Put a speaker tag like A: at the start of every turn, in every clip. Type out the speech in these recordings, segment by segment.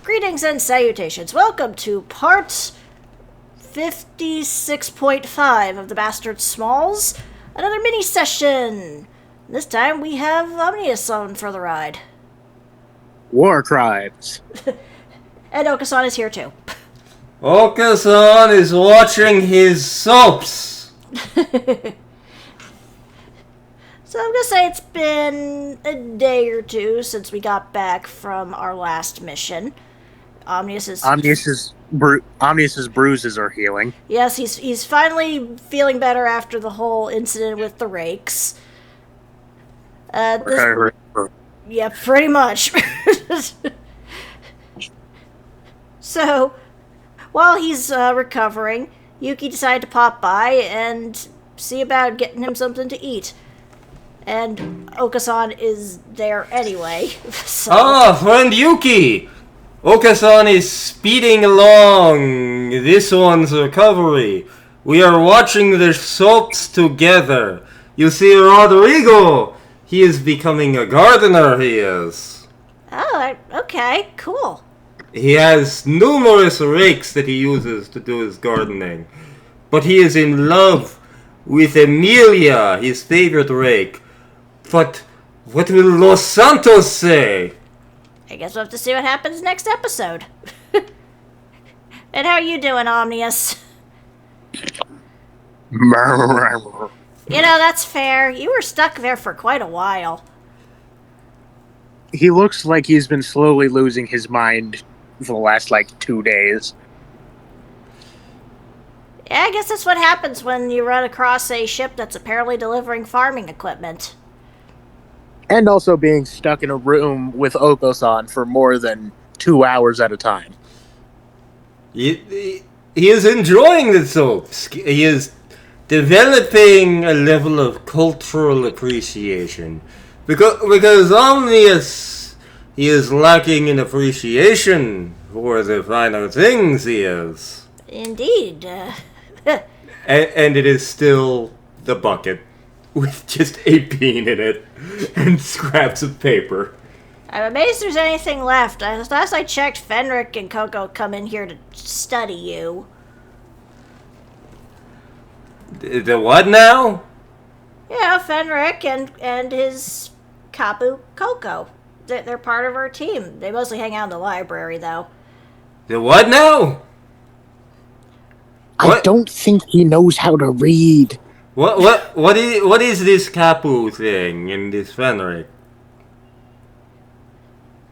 A: Greetings and salutations. Welcome to part 56.5 of the Bastard Smalls. Another mini session. This time we have Omnius on for the ride.
B: War crimes.
A: And Okosan is here too.
C: Okosan is watching his soaps.
A: So I'm gonna say it's been a day or two since we got back from our last mission. Omnius's
B: bruises are healing.
A: Yes, he's finally feeling better after the whole incident with the rakes. Yeah, pretty much. So, while he's recovering, Yuki decided to pop by and see about getting him something to eat. And Okosan is there anyway. So.
C: Ah, friend Yuki! Okosan is speeding along this one's recovery. We are watching the soaps together. You see Rodrigo? He is becoming a gardener, he is.
A: Oh, okay, cool.
C: He has numerous rakes that he uses to do his gardening. But he is in love with Emilia, his favorite rake. But what will Los Santos say?
A: I guess we'll have to see what happens next episode. And how are you doing, Omnius? You know, that's fair. You were stuck there for quite a while.
B: He looks like he's been slowly losing his mind for the last, 2 days.
A: Yeah, I guess that's what happens when you run across a ship that's apparently delivering farming equipment.
B: And also being stuck in a room with Okosan for more than 2 hours at a time.
C: He is enjoying the soaps. He is developing a level of cultural appreciation. Because Omnius, he is lacking in appreciation for the finer things he is.
A: Indeed.
C: And it is still the bucket with just a bean in it and scraps of paper.
A: I'm amazed there's anything left. Last I checked, Fenric and Coco come in here to study you.
C: The what now?
A: Yeah, Fenric and his Kapu Coco. They're part of our team. They mostly hang out in the library, though.
C: The what now?
B: I don't think he knows how to read.
C: What is this Kapu thing in this Fenric?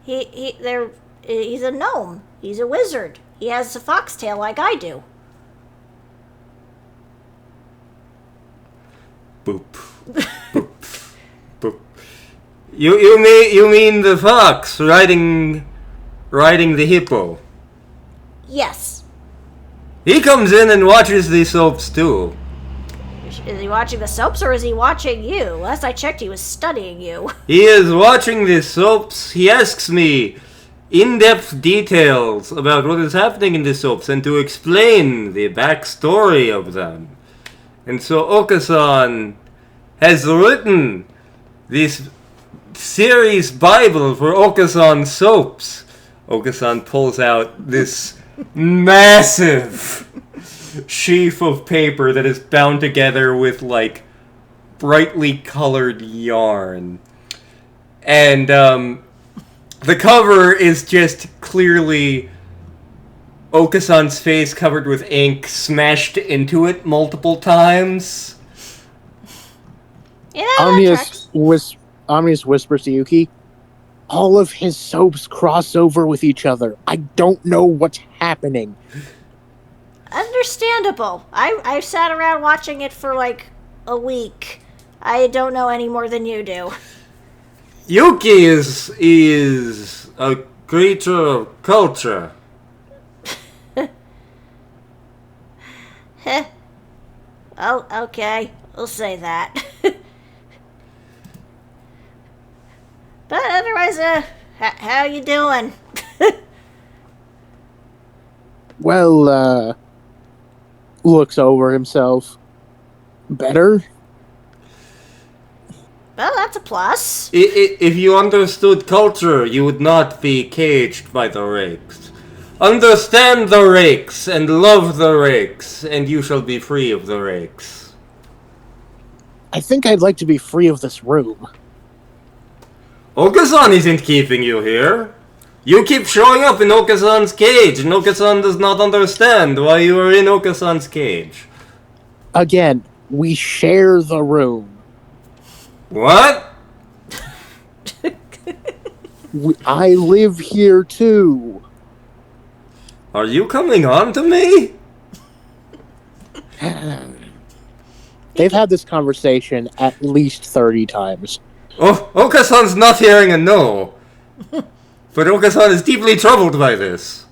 A: He's a gnome. He's a wizard. He has a foxtail like I do.
C: Boop. Boop. Boop. You mean the fox riding the hippo?
A: Yes.
C: He comes in and watches these soaps too.
A: Is he watching the soaps or is he watching you? Last I checked, he was studying you.
C: He is watching the soaps. He asks me in-depth details about what is happening in the soaps and to explain the backstory of them. And so Okosan has written this series Bible for Okosan soaps. Okosan pulls out this massive sheaf of paper that is bound together with brightly colored yarn. And the cover is just clearly Okosan's face covered with ink smashed into it multiple times.
A: Yeah,
B: Omnius whispers to Yuki, all of his soaps cross over with each other. I don't know what's happening.
A: Understandable. I've sat around watching it for a week. I don't know any more than you do.
C: Yuki is a creature of culture.
A: Heh. Oh, okay. We'll say that. But otherwise, how you doing?
B: Well, looks over himself. Better?
A: Well, that's a plus.
C: If you understood culture, you would not be caged by the rakes. Understand the rakes and love the rakes, and you shall be free of the rakes.
B: I think I'd like to be free of this room.
C: Okosan isn't keeping you here. You keep showing up in Okosan's cage, and Okosan does not understand why you are in Okosan's cage.
B: Again, we share the room.
C: What?
B: I live here too.
C: Are you coming on to me?
B: They've had this conversation at least 30 times.
C: Oh, Okosan's not hearing a no. But Okosan is deeply troubled by this.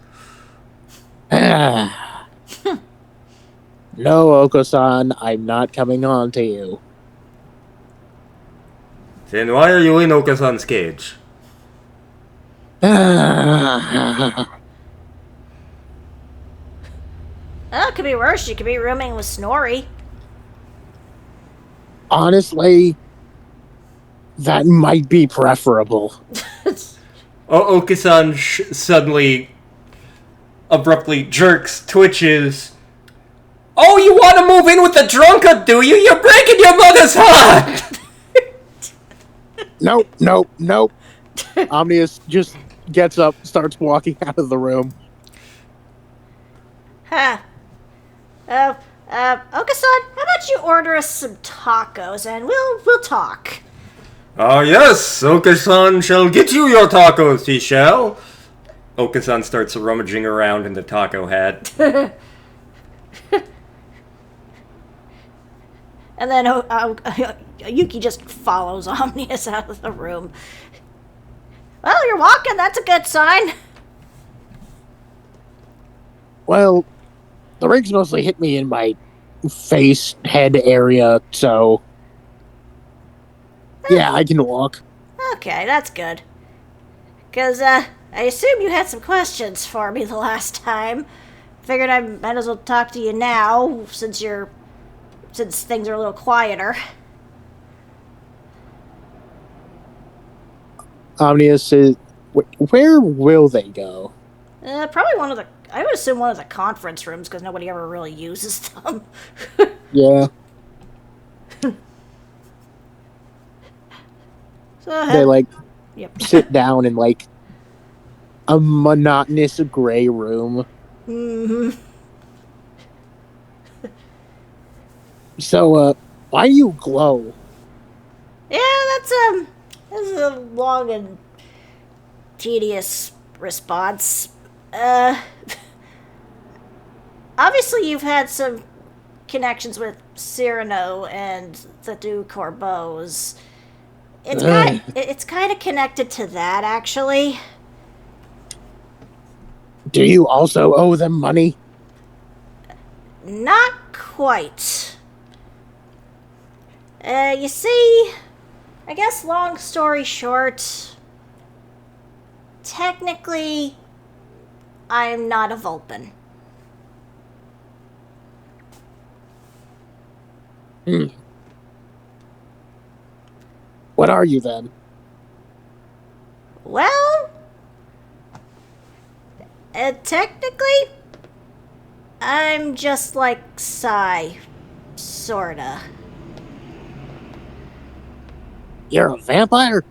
B: No, Okosan, I'm not coming on to you.
C: Then why are you in Okosan's cage?
A: Oh, it could be worse. You could be rooming with Snorri.
B: Honestly, that might be preferable.
C: Okosan suddenly, abruptly jerks, twitches. Oh, you want to move in with the drunkard, do you? You're breaking your mother's heart!
B: Nope. Omnius just gets up, starts walking out of the room.
A: Huh. Okosan, how about you order us some tacos and we'll talk.
C: Oh yes, Okosan shall get you your tacos, he shall. Okosan starts rummaging around in the taco hat.
A: And then Yuki just follows Omnius out of the room. Well, you're walking. That's a good sign.
B: Well, the rings mostly hit me in my face, head area, so... Yeah, I can walk.
A: Okay, that's good. Because, I assume you had some questions for me the last time. Figured I might as well talk to you now, since things are a little quieter.
B: Omnius is... Where will they go?
A: Probably I would assume one of the conference rooms, because nobody ever really uses them.
B: Yeah.
A: So,
B: They,
A: yep.
B: sit down in, a monotonous gray room.
A: Mm-hmm.
B: So, why do you glow?
A: Yeah, that's a long and tedious response. Obviously you've had some connections with Cyrano and the Du Corbeaus. It's kind of connected to that, actually.
B: Do you also owe them money?
A: Not quite. You see, I guess long story short, technically, I'm not a Vulpin.
B: What are you then?
A: Well, technically, I'm just like Sai, sorta.
B: You're a vampire?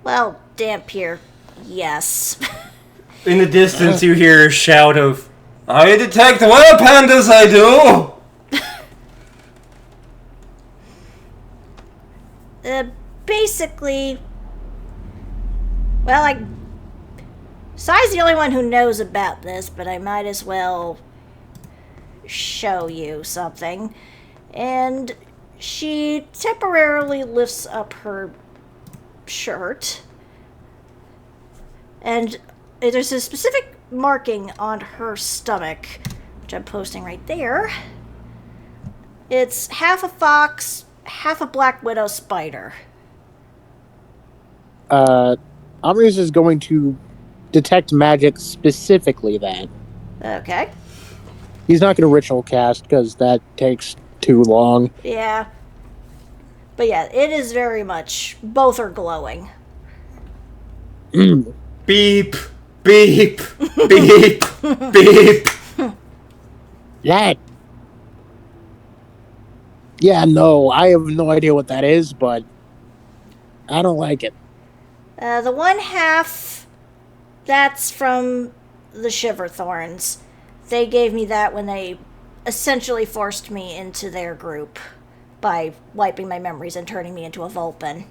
A: Well, Dampier, yes.
C: In the distance, you hear a shout of, I detect well, pandas, I do!
A: Basically, well, Sai's the only one who knows about this, but I might as well show you something. And she temporarily lifts up her shirt, and there's a specific marking on her stomach, which I'm posting right there. It's half a fox, half a black widow spider.
B: Omnius is going to detect magic specifically then.
A: Okay.
B: He's not going to ritual cast because that takes too long.
A: Yeah. But yeah, it is very much, both are glowing.
B: Mm.
C: Beep, beep, beep, beep.
B: That. Yeah, no, I have no idea what that is, but I don't like it.
A: The one half, that's from the Shiverthorns. They gave me that when they essentially forced me into their group by wiping my memories and turning me into a Vulpin.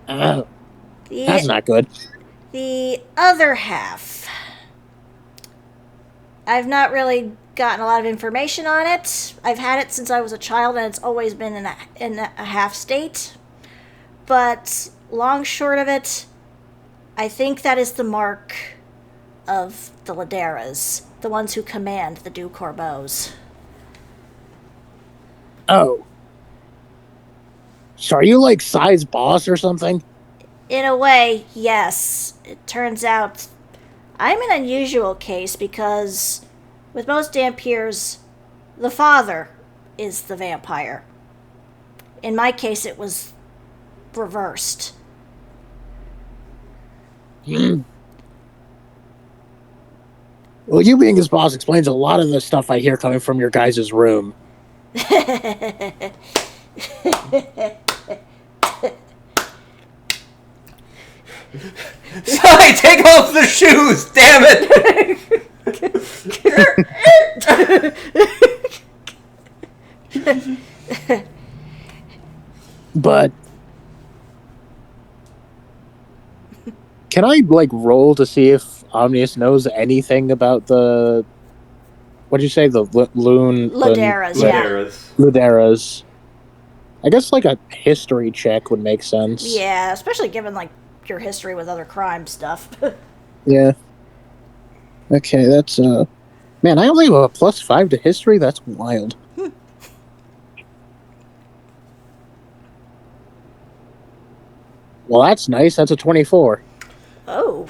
B: That's
A: The,
B: not good.
A: the other half, I've not really gotten a lot of information on it. I've had it since I was a child, and it's always been in a half state. But long short of it, I think that is the mark of the Laderas, the ones who command the Du Corbeaus.
B: Oh. So are you like Sai's boss or something?
A: In a way, yes. It turns out I'm an unusual case because with most Dampiers, the father is the vampire. In my case, it was reversed.
B: Hmm. Well, you being his boss explains a lot of the stuff I hear coming from your guys' room.
C: Sai, take off the shoes! Damn it!
B: But can I like roll to see if Omnius knows anything about the what'd you say, the
A: Laderas, yeah.
C: Laderas.
B: Luderas? I guess like a history check would make sense.
A: Yeah, especially given like your history with other crime stuff.
B: Yeah. Okay, that's man, I only have a +5 to history. That's wild. Well, that's nice. That's a 24.
A: Oh.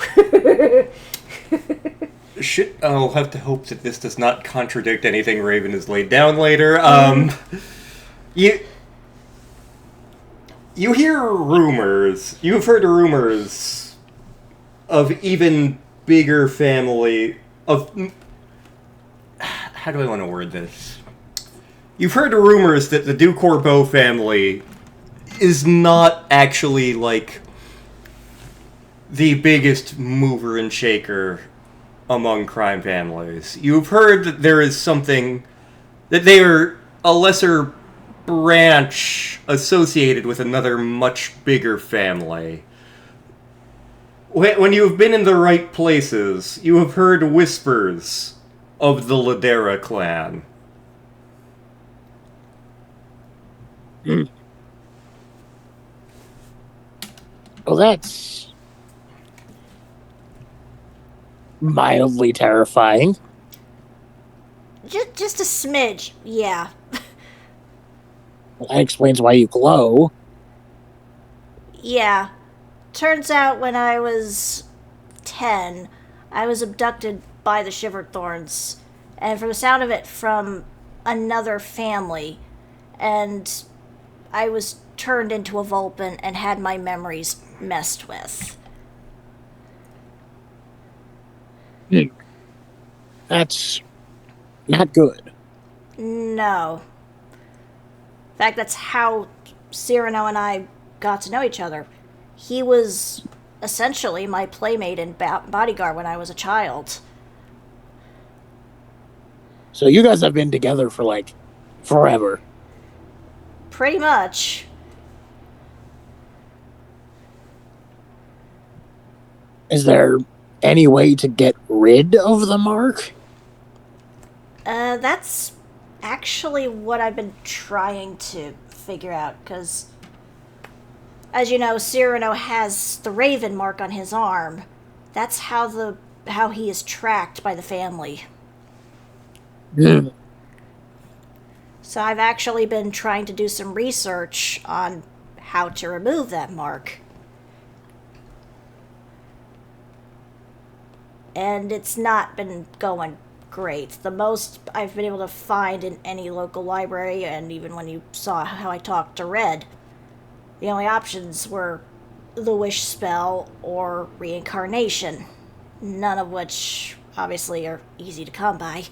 C: I'll have to hope that this does not contradict anything Raven has laid down later. You hear rumors. You've heard rumors of even bigger family of. How do I want to word this? You've heard rumors that the Du Corbeau family is not actually like the biggest mover and shaker among crime families. You've heard that there is something that they are a lesser branch associated with another much bigger family. When you have been in the right places, you have heard whispers of the Ladera clan.
B: Well, that's mildly terrifying.
A: Just a smidge, yeah.
B: Well, that explains why you glow.
A: Yeah. Turns out when I was 10, I was abducted by the Shiverthorns, and from the sound of it, from another family, and I was turned into a Vulpin and had my memories messed with.
B: That's not good.
A: No. In fact, that's how Cyrano and I got to know each other. He was essentially my playmate and bodyguard when I was a child.
B: So you guys have been together for like forever.
A: Pretty much.
B: Is there any way to get rid of the mark?
A: That's actually what I've been trying to figure out, because, as you know, Cyrano has the Raven mark on his arm. That's how he is tracked by the family.
B: Hmm.
A: So I've actually been trying to do some research on how to remove that mark. And it's not been going great. The most I've been able to find in any local library, and even when you saw how I talked to Red, the only options were the wish spell or reincarnation, none of which obviously are easy to come by.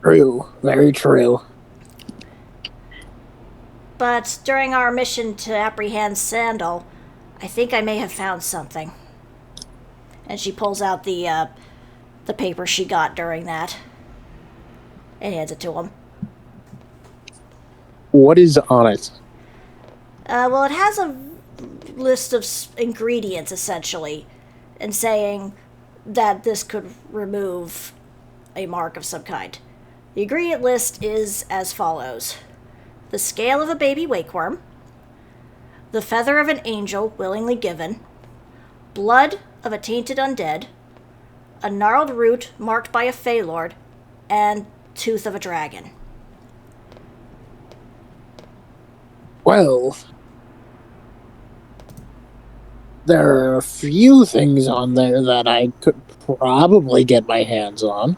B: True. Very true.
A: But during our mission to apprehend Sandal, I think I may have found something. And she pulls out the paper she got during that and hands it to him.
B: What is on it?
A: Well, it has a list of ingredients, essentially, and saying that this could remove a mark of some kind. The ingredient list is as follows: the scale of a baby wakeworm, the feather of an angel willingly given, blood of a tainted undead, a gnarled root marked by a Fey Lord, and tooth of a dragon.
B: Well, there are a few things on there that I could probably get my hands on.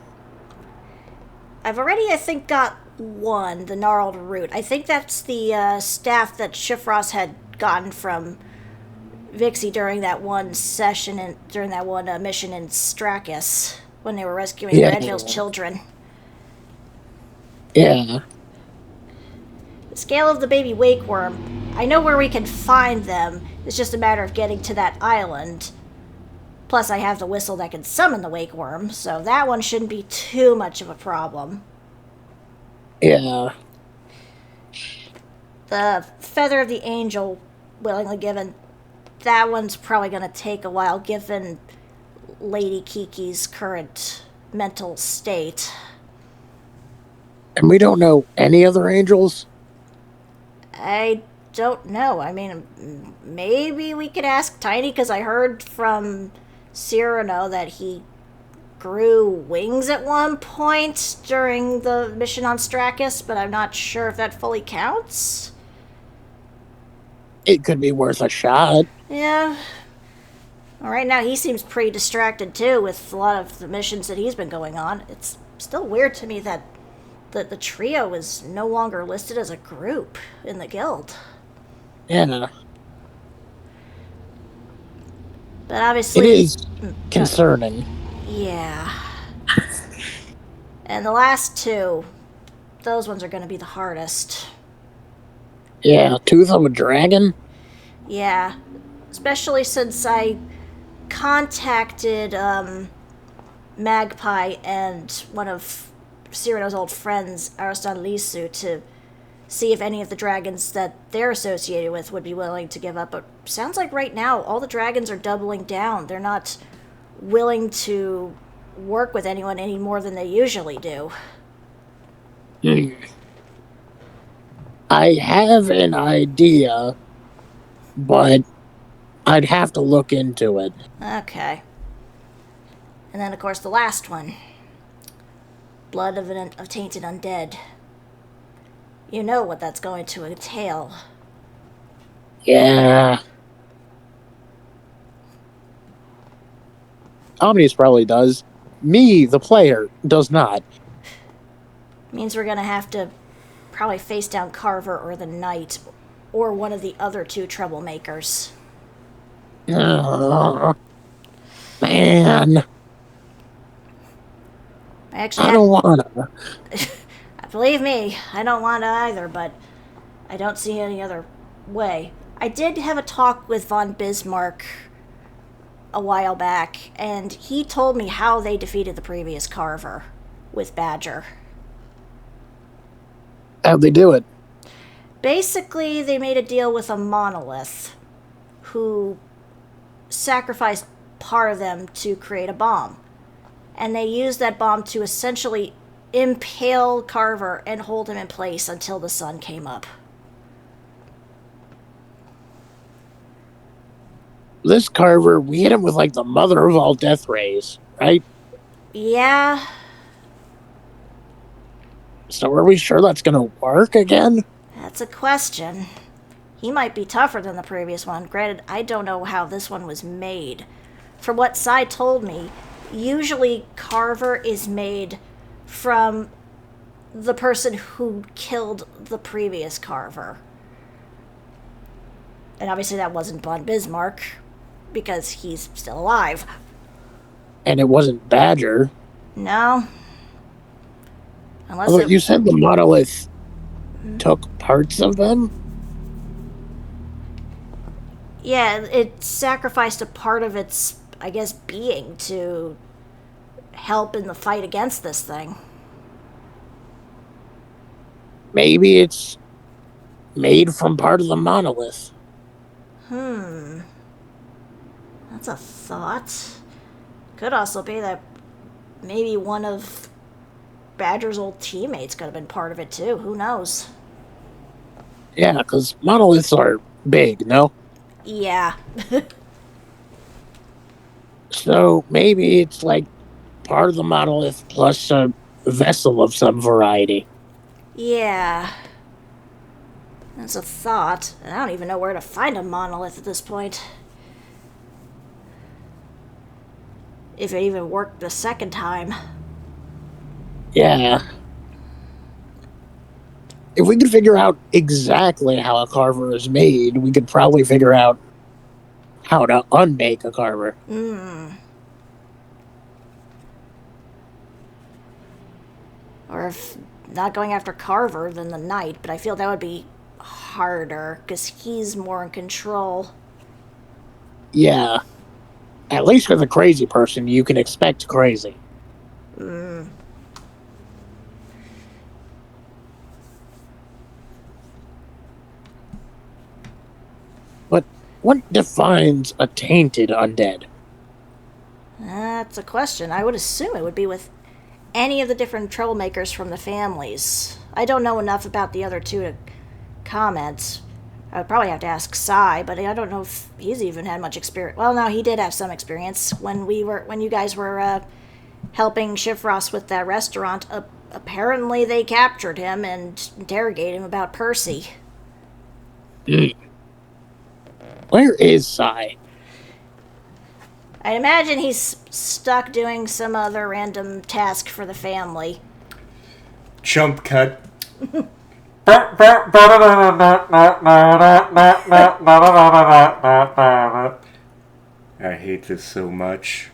A: I've already, I think, got one, the gnarled root. I think that's the staff that Shifrost had gotten from Vixie during that one session and during that one mission in Strakis when they were rescuing Granville's children.
B: Yeah.
A: The scale of the baby wakeworm, I know where we can find them. It's just a matter of getting to that island. Plus, I have the whistle that can summon the wakeworm, so that one shouldn't be too much of a problem.
B: Yeah.
A: The feather of the angel willingly given, that one's probably going to take a while given Lady Kiki's current mental state.
B: And we don't know any other angels?
A: I don't know. I mean, maybe we could ask Tiny, because I heard from Cyrano that he grew wings at one point during the mission on Strakis, but I'm not sure if that fully counts.
B: It could be worth a shot.
A: Yeah. Well, right now he seems pretty distracted too with a lot of the missions that he's been going on. It's still weird to me that the trio is no longer listed as a group in the guild.
B: Yeah.
A: But obviously...
B: It is concerning.
A: Yeah. And the last two, those ones are going to be the hardest.
B: Yeah, Tooth of a Dragon?
A: Yeah. Especially since I contacted Magpie and one of Cyrano's old friends, Ariston Lisu, to see if any of the dragons that they're associated with would be willing to give up. But sounds like right now all the dragons are doubling down. They're not willing to work with anyone any more than they usually do.
B: I have an idea, but I'd have to look into it.
A: Okay. And then, of course, the last one. Blood of tainted undead. You know what that's going to entail.
B: Yeah. Omnius probably does. Me, the player, does not.
A: Means we're going to have to probably face down Carver or the Knight, or one of the other two troublemakers.
B: Man. I don't want to.
A: Believe me, I don't want to either, but I don't see any other way. I did have a talk with von Bismarck a while back, and he told me how they defeated the previous Carver with Badger.
B: How'd they do it?
A: Basically, they made a deal with a monolith who sacrificed part of them to create a bomb. And they used that bomb to essentially impale Carver and hold him in place until the sun came up.
B: This Carver, we hit him with like the mother of all death rays, right?
A: Yeah.
B: So are we sure that's going to work again?
A: That's a question. He might be tougher than the previous one. Granted, I don't know how this one was made. From what Sai told me, usually Carver is made from the person who killed the previous Carver. And obviously that wasn't von Bismarck, because he's still alive.
B: And it wasn't Badger.
A: No. Unless
B: Although you said the monolith took parts of them?
A: Yeah, it sacrificed a part of its, I guess, being to help in the fight against this thing.
B: Maybe it's made from part of the monolith.
A: That's a thought. Could also be that maybe one of Badger's old teammates could have been part of it too. Who knows?
B: Yeah, because monoliths are big, no?
A: Yeah.
B: So maybe it's like part of the monolith plus a vessel of some variety.
A: Yeah. That's a thought. And I don't even know where to find a monolith at this point. If it even worked the second time.
B: Yeah. If we could figure out exactly how a carver is made, we could probably figure out how to unmake a carver.
A: Or if not going after Carver, then the Knight. But I feel that would be harder, because he's more in control.
B: Yeah. At least with a crazy person, you can expect crazy. But what defines a tainted undead?
A: That's a question. I would assume it would be with any of the different troublemakers from the families. I don't know enough about the other two to comment. I would probably have to ask Sai, but I don't know if he's even had much experience. Well, no, he did have some experience when you guys were helping Shifrost with that restaurant. Apparently, they captured him and interrogated him about Percy.
B: Where is Sai?
A: I imagine he's stuck doing some other random task for the family.
C: Jump cut. I hate this so much.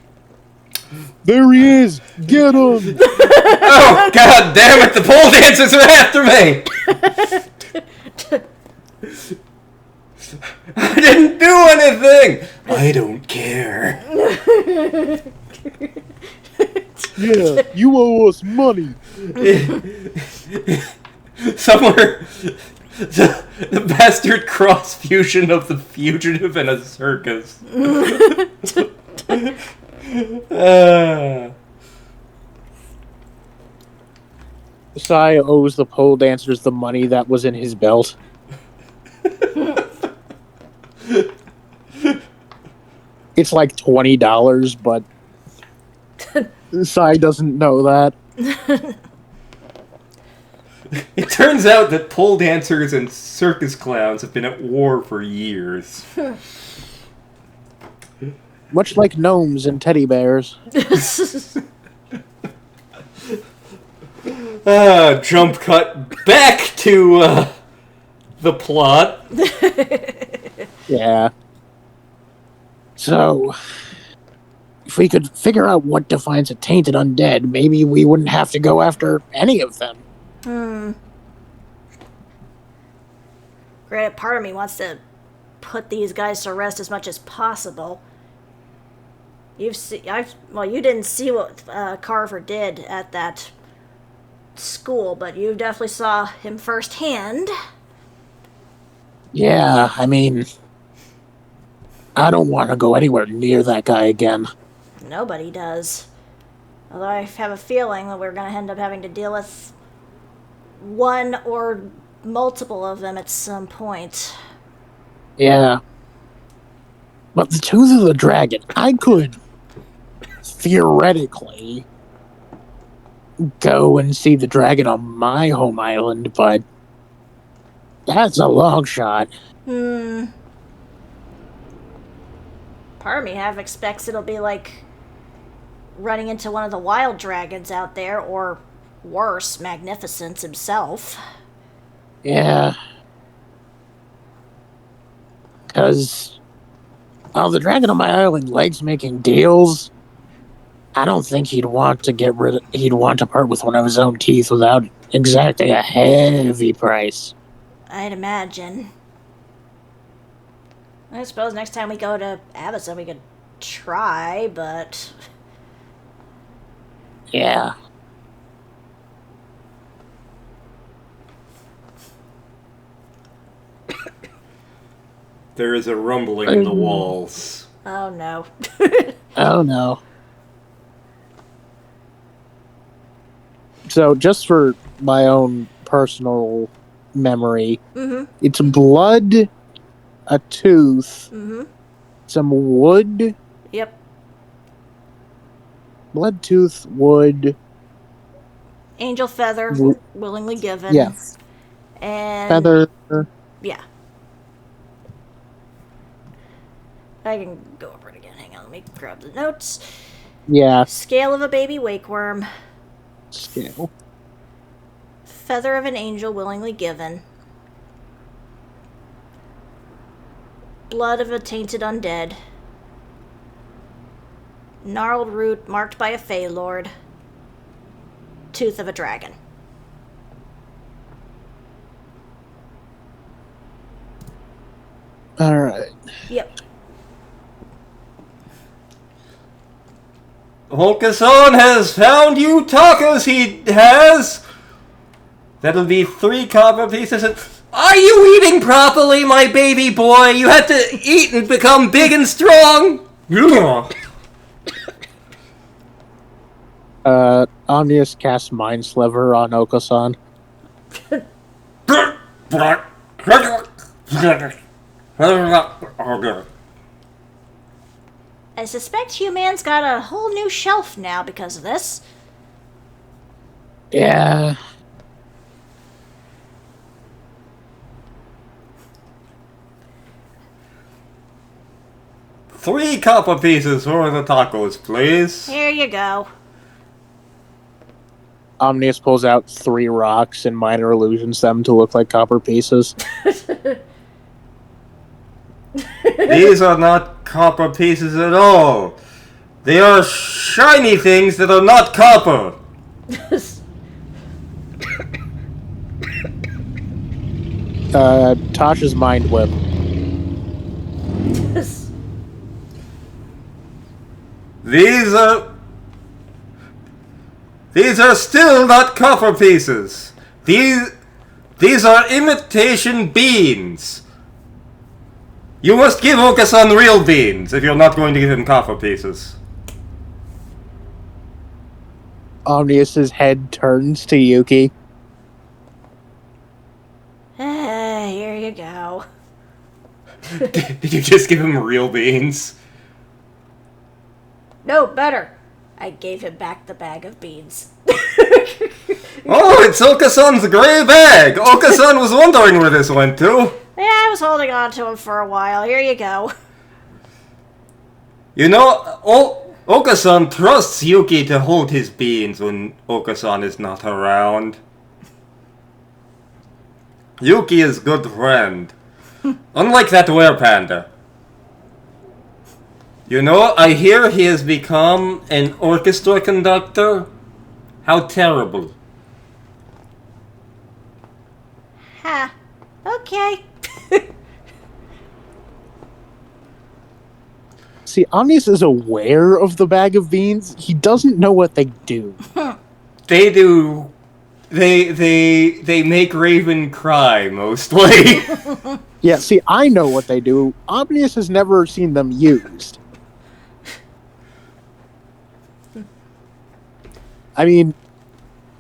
B: There he is! Get him!
C: Oh, god damn it! The pole dancers are after me! I didn't do anything! I don't care.
B: Yeah, you owe us money.
C: Somewhere, the bastard cross fusion of the fugitive and a circus.
B: Sai owes the pole dancers the money that was in his belt. It's like $20, but Sai doesn't know that.
C: It turns out that pole dancers and circus clowns have been at war for years.
B: Much like gnomes and teddy bears.
C: Jump cut back to the plot.
B: Yeah. So, if we could figure out what defines a tainted undead, maybe we wouldn't have to go after any of them.
A: Granted, part of me wants to put these guys to rest as much as possible. You didn't see what Carver did at that school, but you definitely saw him firsthand.
B: Yeah, I mean, I don't want to go anywhere near that guy again.
A: Nobody does. Although I have a feeling that we're going to end up having to deal with one or multiple of them at some point.
B: Yeah. But the Tooth of the Dragon, I could theoretically go and see the dragon on my home island, but that's a long shot.
A: Part of me half expects it'll be like running into one of the wild dragons out there, or worse, Magnificence himself.
B: Yeah. Because, the dragon on my island likes making deals. I don't think he'd want to part with one of his own teeth without exacting a heavy price.
A: I'd imagine. I suppose next time we go to Avison we could try, but...
B: Yeah.
C: There is a rumbling in the walls.
A: Oh no.
B: Oh no. So, just for my own personal memory, it's blood, a tooth, some wood.
A: Yep.
B: Blood, tooth, wood.
A: Angel feather, willingly given.
B: Yes.
A: And...
B: Feather.
A: Yeah. I can go over it again. Hang on, let me grab the notes.
B: Yeah.
A: Scale of a baby wakeworm.
B: Scale.
A: Feather of an angel willingly given. Blood of a tainted undead. Gnarled root marked by a Fey Lord. Tooth of a dragon.
B: Alright.
A: Yep.
C: Okosan has found you tacos, he has! That'll be 3 copper pieces and... Are you eating properly, my baby boy? You have to eat and become big and strong!
B: Omnius casts Mind Sliver on Okosan.
A: I suspect Human's got a whole new shelf now because of this.
B: Yeah.
C: Three copper pieces for the tacos, please.
A: Here you go.
B: Omnius pulls out 3 rocks and minor illusions them to look like copper pieces.
C: These are not copper pieces at all. They are shiny things that are not copper.
B: Tasha's mind whip.
C: These are still not copper pieces. These are imitation beans. You must give Okosan real beans if you're not going to give him copper pieces.
B: Omnius's head turns to Yuki.
A: Here you go.
C: Did you just give him real beans?
A: No, better. I gave him back the bag of beans.
C: Oh, it's Okosan's gray bag! Okosan was wondering where this went to.
A: Yeah, I was holding on to him for a while. Here you go.
C: You know, Okosan trusts Yuki to hold his beans when Okosan is not around. Yuki is good friend. Unlike that were-panda. You know, I hear he has become an orchestra conductor. How terrible.
A: Ha. Okay.
B: See, Omnius is aware of the bag of beans. He doesn't know what they do.
C: They do... They make Raven cry, mostly.
B: Yeah, see, I know what they do. Omnius has never seen them used. I mean,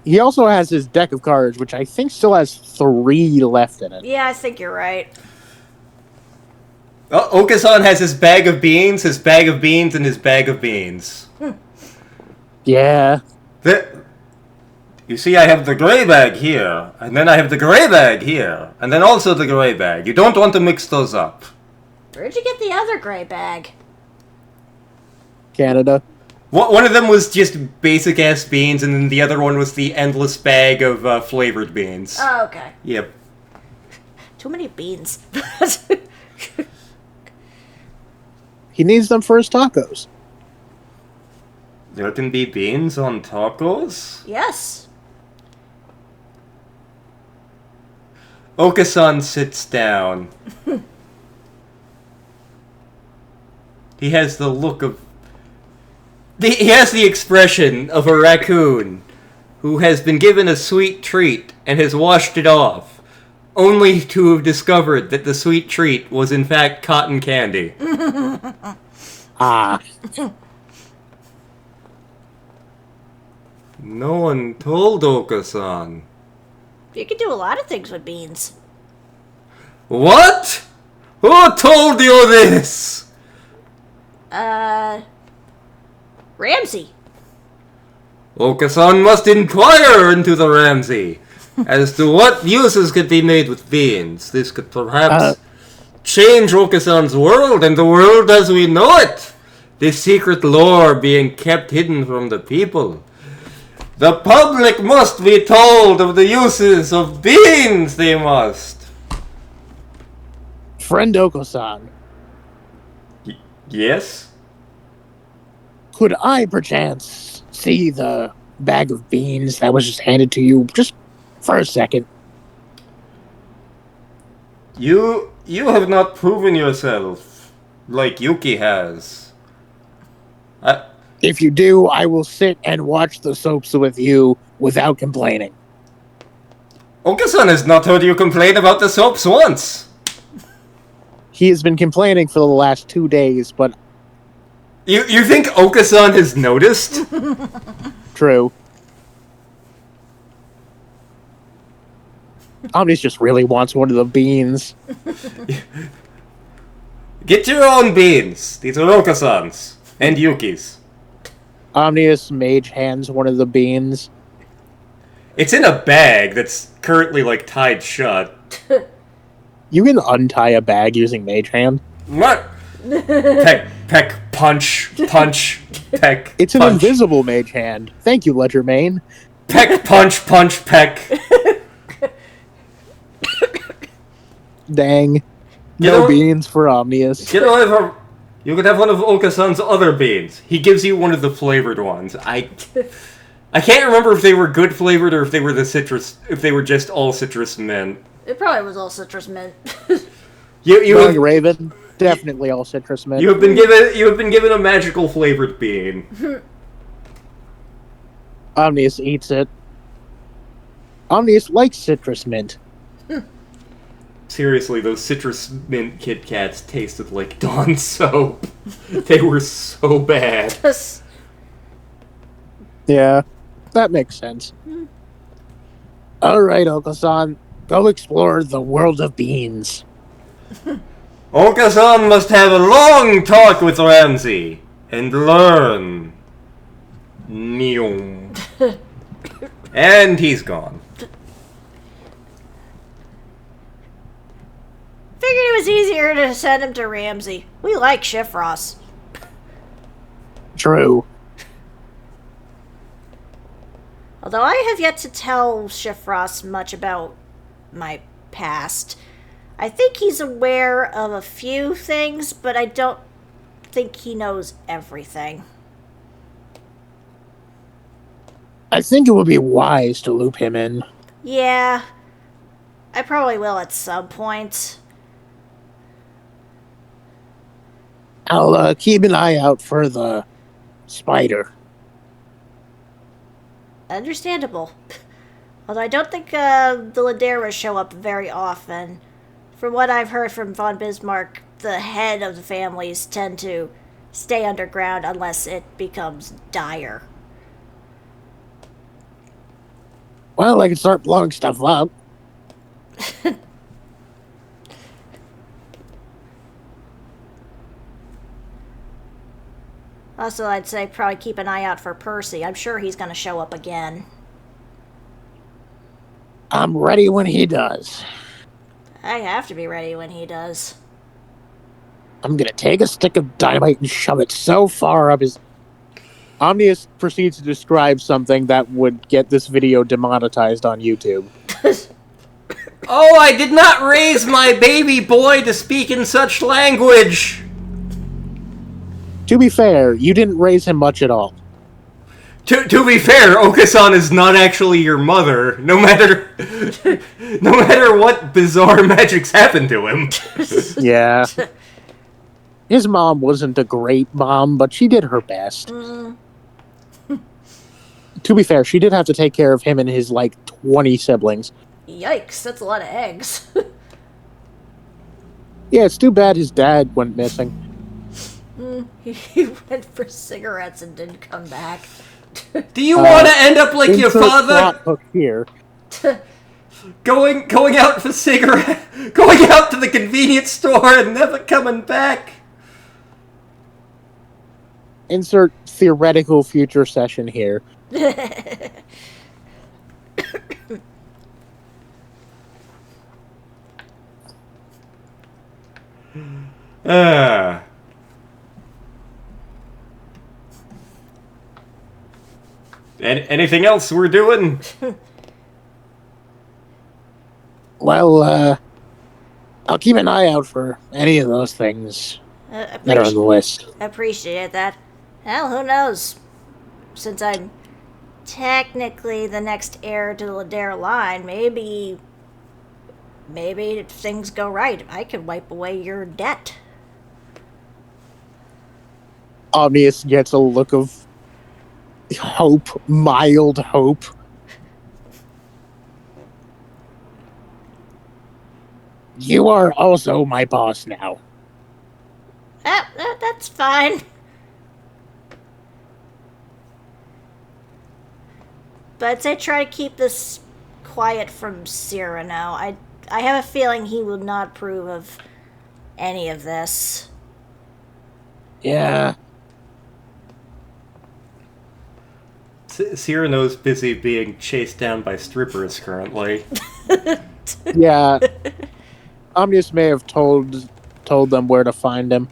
B: he also has his deck of cards, which I think still has 3 left in it.
A: Yeah, I think you're right.
C: Okosan has his bag of beans, and his bag of beans.
B: Yeah.
C: You see, I have the gray bag here, and then I have the gray bag here, and then also the gray bag. You don't want to mix those up.
A: Where'd you get the other gray bag?
B: Canada.
C: One of them was just basic ass beans, and then the other one was the endless bag of flavored beans.
A: Oh, okay.
C: Yep.
A: Too many beans.
B: He needs them for his tacos.
C: There can be beans on tacos?
A: Yes.
C: Okosan sits down. He has the look of... He has the expression of a raccoon who has been given a sweet treat and has washed it off, only to have discovered that the sweet treat was in fact cotton candy.
B: Ah.
C: No one told Okosan.
A: You can do a lot of things with beans.
C: What? Who told you this?
A: Ramsey.
C: Okosan must inquire into the Ramsey as to what uses could be made with beans. This could perhaps change Okosan's world and the world as we know it. This secret lore being kept hidden from the people. The public must be told of the uses of beans, they must.
B: Friend Okosan,
C: Yes?
B: could I perchance see the bag of beans that was just handed to you just for a second?
C: You have not proven yourself like Yuki has.
B: If you do, I will sit and watch the soaps with you without complaining.
C: Okosan has not heard you complain about the soaps once.
B: He has been complaining for the last 2 days, but
C: You think Okosan has noticed?
B: true. Omnius just really wants one of the beans.
C: Get your own beans. These are Okosan's and Yuki's.
B: Omnius mage hands one of the beans.
C: It's in a bag that's currently like tied shut.
B: You can untie a bag using mage hand.
C: What? Peck, punch, peck.
B: It's an
C: punch.
B: invisible mage hand. Thank you, Ledgermain.
C: Peck, punch, peck.
B: Dang.
C: You
B: No
C: know-
B: beans for Omnius.
C: You could have one of Okosan's other beans. He gives you one of the flavored ones. I can't remember if they were good flavored or if they were if they were just all citrus mint.
A: It probably was all citrus mint.
C: You
B: Young
C: have,
B: Raven, definitely all citrus mint.
C: you have been given a magical flavored bean.
B: Omnius eats it. Omnius likes citrus mint.
C: Seriously, those citrus mint Kit Kats tasted like Dawn soap. They were so bad.
B: Yeah, that makes sense. Alright, Okosan, go explore the world of beans.
C: Okosan must have a long talk with Ramsey and learn. Neom. And he's gone.
A: Figured it was easier to send him to Ramsey. We like Shifross.
B: True.
A: Although I have yet to tell Shifross much about my past. I think he's aware of a few things, but I don't think he knows everything.
B: I think it would be wise to loop him in.
A: Yeah, I probably will at some point.
B: I'll keep an eye out for the spider.
A: Understandable. Although I don't think the Laderas show up very often. From what I've heard from von Bismarck, the head of the families tend to stay underground unless it becomes dire.
B: Well, I can start blowing stuff up.
A: Also, I'd say probably keep an eye out for Percy. I'm sure he's going to show up again.
B: I'm ready when he does.
A: I have to be ready when he does.
B: I'm gonna take a stick of dynamite and shove it so far up his... Omnius proceeds to describe something that would get this video demonetized on YouTube.
C: Oh, I did not raise my baby boy to speak in such language!
B: To be fair, you didn't raise him much at all.
C: To be fair, Okosan is not actually your mother, no matter what bizarre magics happen to him.
B: Yeah. His mom wasn't a great mom, but she did her best. To be fair, she did have to take care of him and his, 20 siblings.
A: Yikes, that's a lot of eggs.
B: Yeah, it's too bad his dad went missing.
A: He went for cigarettes and didn't come back.
C: Do you want to end up like your
B: Insert
C: father?
B: plot hook here.
C: Going out for going out to the convenience store and never coming back?
B: Insert theoretical future session here.
C: Anything else we're doing?
B: Well, I'll keep an eye out for any of those things that are on the list.
A: Appreciate that. Well, who knows? Since I'm technically the next heir to the Ladera line, maybe if things go right, I could wipe away your debt.
B: Omnius gets a look of hope, mild hope. You are also my boss now.
A: That's fine. But I try to keep this quiet from Cyrano. I have a feeling he will not approve of any of this.
B: Yeah.
C: Cyrano's busy being chased down by strippers currently.
B: Yeah. Omnius may have told them where to find him.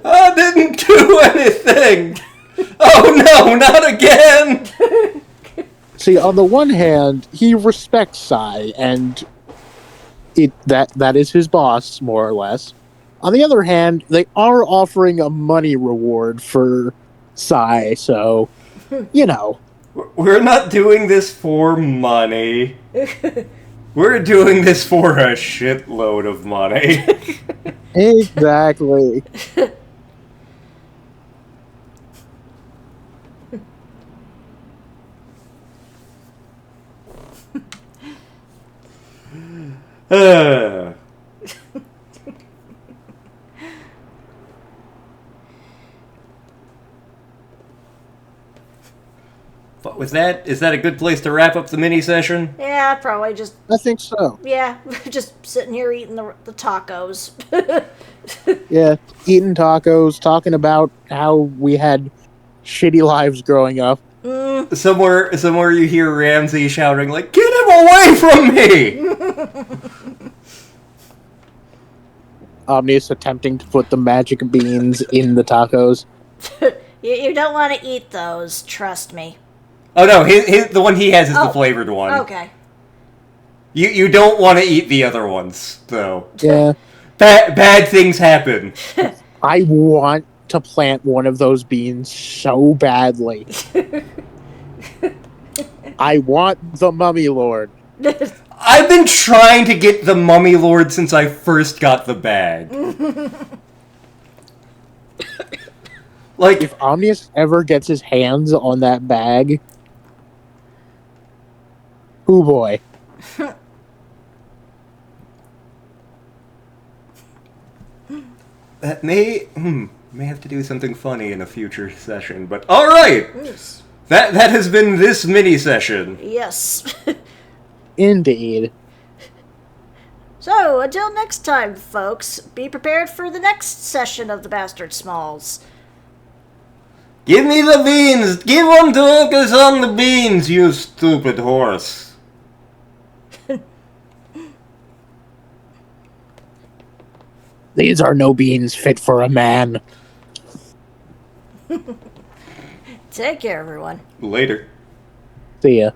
C: I didn't do anything! Oh no, not again!
B: See, on the one hand, he respects Sai, and that is his boss, more or less. On the other hand, they are offering a money reward for Sai, so, you know.
C: We're not doing this for money. We're doing this for a shitload of money.
B: Exactly.
C: But with that, is that a good place to wrap up the mini session?
A: Yeah, probably just...
B: I think so.
A: Yeah, just sitting here eating the tacos.
B: Yeah, eating tacos, talking about how we had shitty lives growing up.
C: Somewhere you hear Ramsey shouting like, "Get him away from me!"
B: Omnius attempting to put the magic beans in the tacos.
A: You don't want to eat those, trust me.
C: Oh no, the one he has is the flavored one.
A: Okay.
C: You don't want to eat the other ones, though.
B: Yeah.
C: Bad things happen.
B: I want to plant one of those beans so badly. I want the Mummy Lord.
C: I've been trying to get the Mummy Lord since I first got the bag. Like,
B: If Omnius ever gets his hands on that bag, oh boy.
C: that may have to do something funny in a future session, but alright!
A: Yes.
C: That has been this mini session.
A: Yes.
B: Indeed.
A: So, until next time, folks, be prepared for the next session of the Bastard Smalls.
C: Give me the beans! Give them to Okosan the beans, you stupid horse!
B: These are no beans fit for a man.
A: Take care, everyone.
C: Later.
B: See ya.